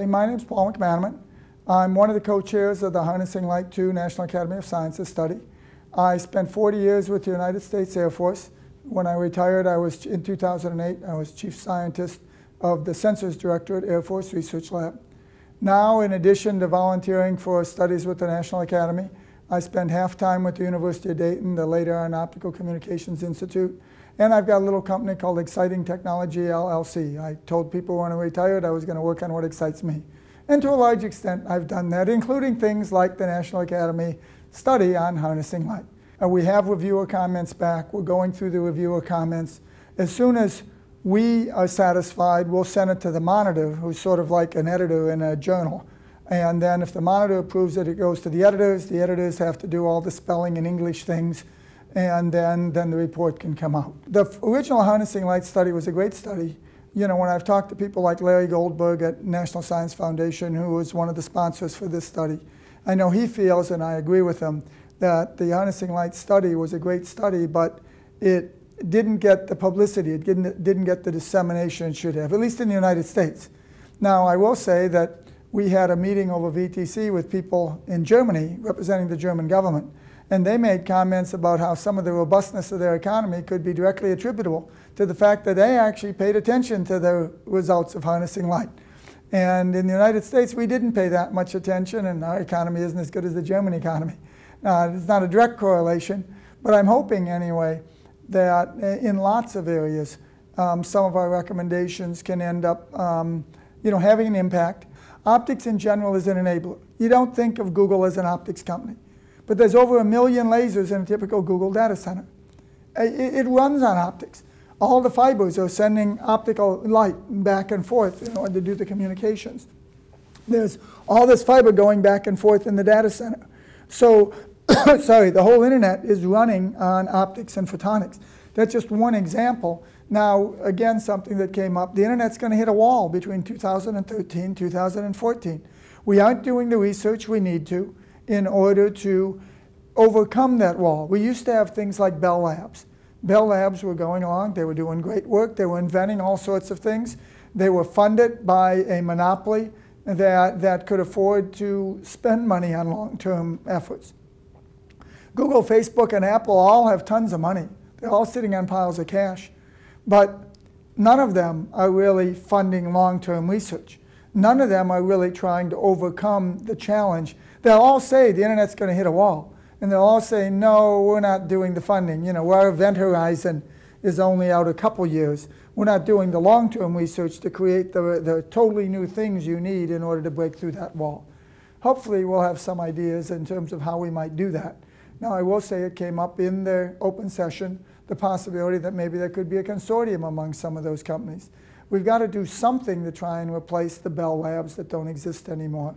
My name is Paul McManamon. I'm one of the co-chairs of the Harnessing Light 2 National Academy of Sciences study. I spent 40 years with the United States Air Force. When I retired, in 2008, I was chief scientist of the Sensors Directorate Air Force Research Lab. Now, in addition to volunteering for studies with the National Academy, I spend half time with the University of Dayton, the later on Optical Communications Institute, and I've got a little company called Exciting Technology, LLC. I told people when I retired I was going to work on what excites me. And to a large extent, I've done that, including things like the National Academy study on harnessing light. We have reviewer comments back. We're going through the reviewer comments. As soon as we are satisfied, we'll send it to the monitor, who's sort of like an editor in a journal. And then if the monitor approves it, it goes to the editors. The editors have to do all the spelling and English things, and then the report can come out. The original harnessing light study was a great study. You know, when I've talked to people like Larry Goldberg at National Science Foundation, who was one of the sponsors for this study, I know he feels, and I agree with him, that the harnessing light study was a great study, but it didn't get the publicity, it didn't get the dissemination it should have, at least in the United States. Now, I will say that we had a meeting over VTC with people in Germany representing the German government, and they made comments about how some of the robustness of their economy could be directly attributable to the fact that they actually paid attention to the results of harnessing light. And in the United States, we didn't pay that much attention, and our economy isn't as good as the German economy. It's not a direct correlation, but I'm hoping anyway that in lots of areas, some of our recommendations can end up having an impact. Optics in general is an enabler. You don't think of Google as an optics company, but there's over 1 million lasers in a typical Google data center. It runs on optics. All the fibers are sending optical light back and forth in order to do the communications. There's all this fiber going back and forth in the data center. So, the whole internet is running on optics and photonics. That's just one example. Now, again, something that came up, the internet's going to hit a wall between 2013 and 2014. We aren't doing the research we need to in order to overcome that wall. We used to have things like Bell Labs. Bell Labs were going along, they were doing great work, they were inventing all sorts of things. They were funded by a monopoly that could afford to spend money on long-term efforts. Google, Facebook, and Apple all have tons of money. They're all sitting on piles of cash. But none of them are really funding long-term research. None of them are really trying to overcome the challenge. They'll all say the internet's going to hit a wall. And they'll all say, no, we're not doing the funding. You know, our event horizon is only out a couple years. We're not doing the long-term research to create the totally new things you need in order to break through that wall. Hopefully we'll have some ideas in terms of how we might do that. Now, I will say it came up in the open session, the possibility that maybe there could be a consortium among some of those companies. We've got to do something to try and replace the Bell Labs that don't exist anymore.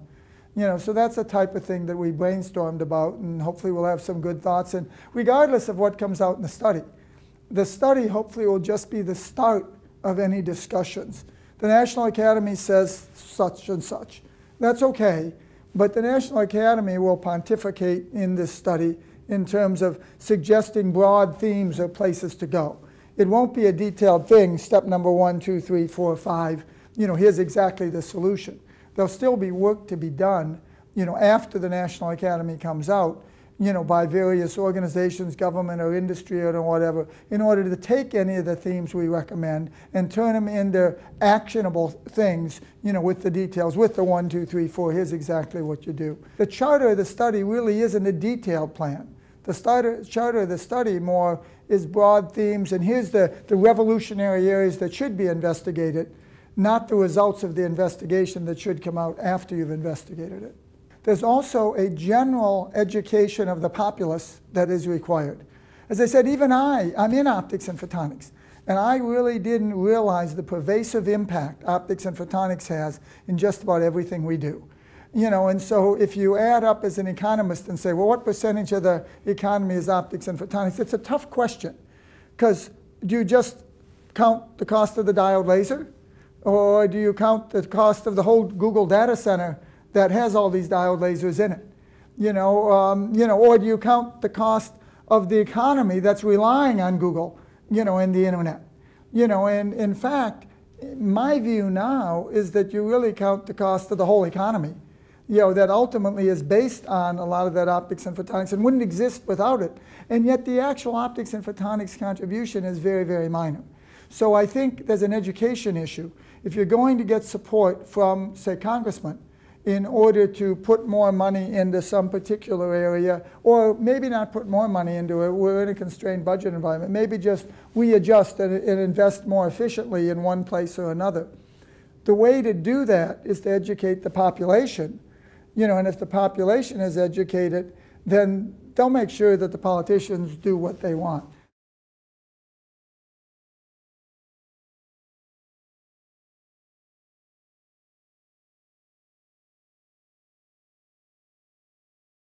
You know, so that's the type of thing that we brainstormed about, and hopefully we'll have some good thoughts. And regardless of what comes out in the study hopefully will just be the start of any discussions. The National Academy says such and such. That's okay, but the National Academy will pontificate in this study in terms of suggesting broad themes or places to go. It won't be a detailed thing, step number 1, 2, 3, 4, 5, here's exactly the solution. There'll still be work to be done, after the National Academy comes out, by various organizations, government or industry or whatever, in order to take any of the themes we recommend and turn them into actionable things, with the details, with the 1, 2, 3, 4, here's exactly what you do. The charter of the study really isn't a detailed plan. The charter of the study more is broad themes, and here's the revolutionary areas that should be investigated, not the results of the investigation that should come out after you've investigated it. There's also a general education of the populace that is required. As I said, even I'm in optics and photonics, and I really didn't realize the pervasive impact optics and photonics has in just about everything we do. And so if you add up as an economist and say, well, what percentage of the economy is optics and photonics? It's a tough question, because do you just count the cost of the diode laser? Or do you count the cost of the whole Google data center that has all these diode lasers in it? Or do you count the cost of the economy that's relying on Google, and the internet? And in fact, my view now is that you really count the cost of the whole economy, that ultimately is based on a lot of that optics and photonics and wouldn't exist without it. And yet the actual optics and photonics contribution is very, very minor. So I think there's an education issue. If you're going to get support from, say, congressmen in order to put more money into some particular area, or maybe not put more money into it, we're in a constrained budget environment, maybe just we adjust and invest more efficiently in one place or another. The way to do that is to educate the population, and if the population is educated, then they'll make sure that the politicians do what they want.